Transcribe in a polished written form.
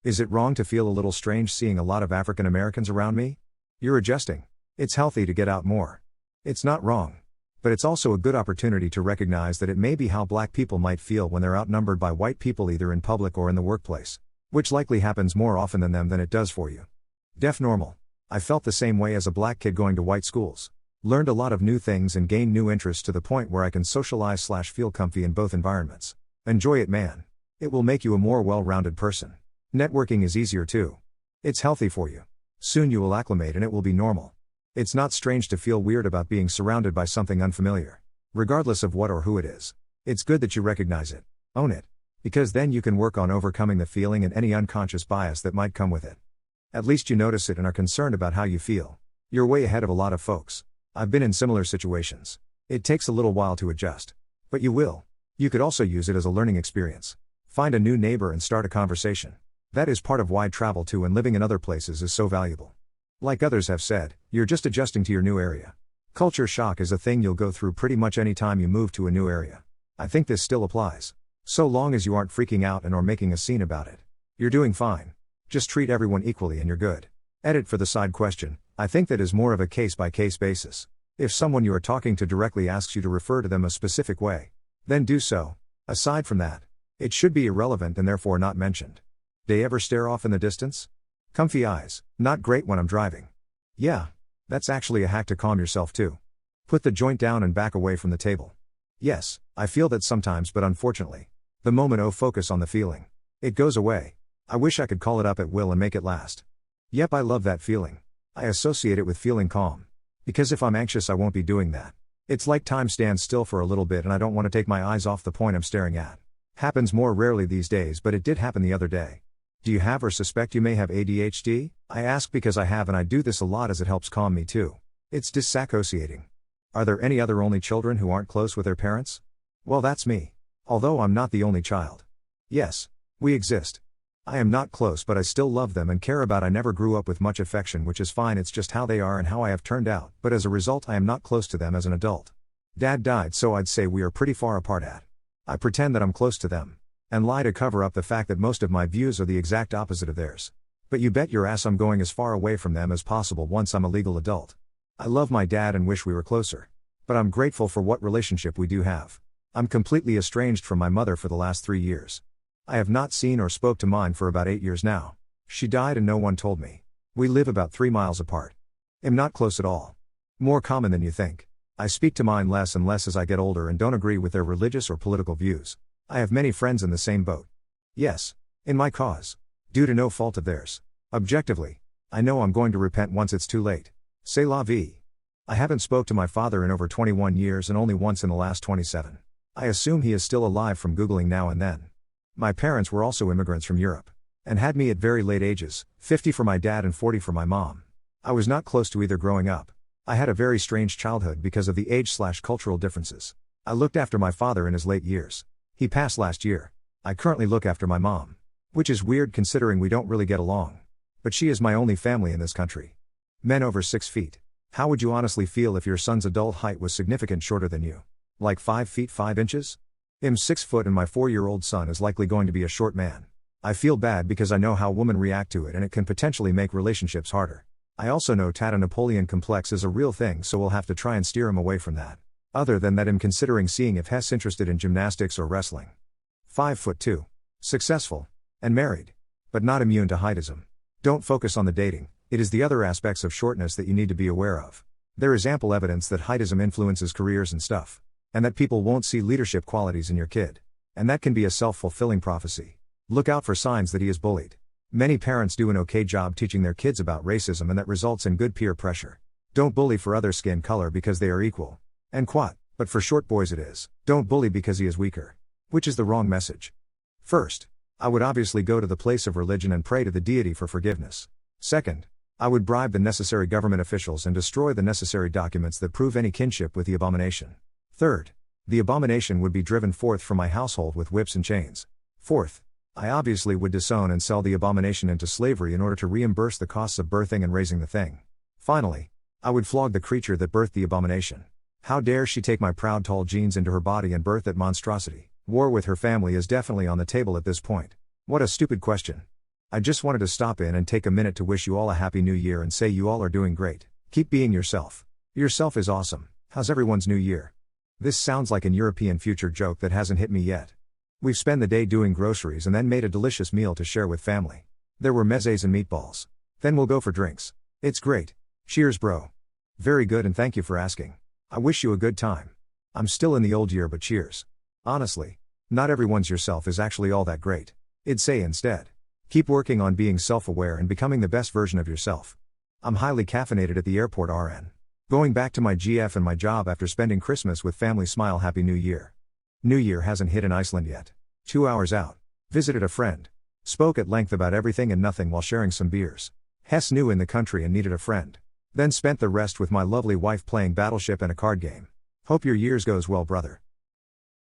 Is it wrong to feel a little strange seeing a lot of African Americans around me? You're adjusting. It's healthy to get out more. It's not wrong. But it's also a good opportunity to recognize that it may be how black people might feel when they're outnumbered by white people either in public or in the workplace. Which likely happens more often than them than it does for you. Def normal. I felt the same way as a black kid going to white schools. Learned a lot of new things and gained new interests to the point where I can socialize/feel comfy in both environments. Enjoy it, man. It will make you a more well-rounded person. Networking is easier too. It's healthy for you. Soon you will acclimate and it will be normal. It's not strange to feel weird about being surrounded by something unfamiliar. Regardless of what or who it is. It's good that you recognize it. Own it. Because then you can work on overcoming the feeling and any unconscious bias that might come with it. At least you notice it and are concerned about how you feel. You're way ahead of a lot of folks. I've been in similar situations. It takes a little while to adjust. But you will. You could also use it as a learning experience. Find a new neighbor and start a conversation. That is part of why travel to and living in other places is so valuable. Like others have said, you're just adjusting to your new area. Culture shock is a thing you'll go through pretty much any time you move to a new area. I think this still applies. So long as you aren't freaking out and or making a scene about it. You're doing fine. Just treat everyone equally and you're good. Edit for the side question. I think that is more of a case-by-case basis. If someone you are talking to directly asks you to refer to them a specific way, then do so. Aside from that, it should be irrelevant and therefore not mentioned. They ever stare off in the distance? Comfy eyes, not great when I'm driving. Yeah, that's actually a hack to calm yourself too. Put the joint down and back away from the table. Yes, I feel that sometimes, but unfortunately, the moment focus on the feeling. It goes away. I wish I could call it up at will and make it last. Yep, I love that feeling. I associate it with feeling calm. Because if I'm anxious I won't be doing that. It's like time stands still for a little bit and I don't want to take my eyes off the point I'm staring at. Happens more rarely these days, but it did happen the other day. Do you have or suspect you may have ADHD? I ask because I have and I do this a lot as it helps calm me too. It's disassociating. Are there any other only children who aren't close with their parents? Well, that's me. Although I'm not the only child. Yes, we exist. I am not close but I still love them and care about. I never grew up with much affection, which is fine, it's just how they are and how I have turned out, but as a result I am not close to them as an adult. Dad died, so I'd say we are pretty far apart at. I pretend that I'm close to them. And lie to cover up the fact that most of my views are the exact opposite of theirs. But you bet your ass I'm going as far away from them as possible once I'm a legal adult. I love my dad and wish we were closer. But I'm grateful for what relationship we do have. I'm completely estranged from my mother for the last 3 years. I have not seen or spoke to mine for about 8 years now. She died and no one told me. We live about 3 miles apart. Am not close at all. More common than you think. I speak to mine less and less as I get older and don't agree with their religious or political views. I have many friends in the same boat. Yes, in my cause. Due to no fault of theirs. Objectively, I know I'm going to repent once it's too late. C'est la vie. I haven't spoke to my father in over 21 years and only once in the last 27. I assume he is still alive from Googling now and then. My parents were also immigrants from Europe. And had me at very late ages, 50 for my dad and 40 for my mom. I was not close to either growing up. I had a very strange childhood because of the age/cultural differences. I looked after my father in his late years. He passed last year. I currently look after my mom. Which is weird considering we don't really get along. But she is my only family in this country. Men over 6 feet. How would you honestly feel if your son's adult height was significant shorter than you? Like 5 feet 5 inches? I'm 6 foot and my 4-year-old son is likely going to be a short man. I feel bad because I know how women react to it and it can potentially make relationships harder. I also know Tata Napoleon complex is a real thing, so we'll have to try and steer him away from that. Other than that, I'm considering seeing if Hess interested in gymnastics or wrestling. 5'2". Successful. And married. But not immune to heightism. Don't focus on the dating, it is the other aspects of shortness that you need to be aware of. There is ample evidence that heightism influences careers and stuff. And that people won't see leadership qualities in your kid. And that can be a self-fulfilling prophecy. Look out for signs that he is bullied. Many parents do an okay job teaching their kids about racism and that results in good peer pressure. Don't bully for other skin color because they are equal. And quat, but for short boys it is. Don't bully because he is weaker. Which is the wrong message. First, I would obviously go to the place of religion and pray to the deity for forgiveness. Second, I would bribe the necessary government officials and destroy the necessary documents that prove any kinship with the abomination. Third, the abomination would be driven forth from my household with whips and chains. Fourth, I obviously would disown and sell the abomination into slavery in order to reimburse the costs of birthing and raising the thing. Finally, I would flog the creature that birthed the abomination. How dare she take my proud tall genes into her body and birth that monstrosity? War with her family is definitely on the table at this point. What a stupid question. I just wanted to stop in and take a minute to wish you all a happy new year and say you all are doing great. Keep being yourself. Yourself is awesome. How's everyone's new year? This sounds like an European future joke that hasn't hit me yet. We've spent the day doing groceries and then made a delicious meal to share with family. There were mezes and meatballs. Then we'll go for drinks. It's great. Cheers, bro. Very good, and thank you for asking. I wish you a good time. I'm still in the old year, but cheers. Honestly, not everyone's yourself is actually all that great. I'd say instead, keep working on being self-aware and becoming the best version of yourself. I'm highly caffeinated at the airport RN. Going back to my GF and my job after spending Christmas with family. Smile. Happy New Year. New Year hasn't hit in Iceland yet. 2 hours out. Visited a friend. Spoke at length about everything and nothing while sharing some beers. Hess new in the country and needed a friend. Then spent the rest with my lovely wife playing Battleship and a card game. Hope your years goes well, brother.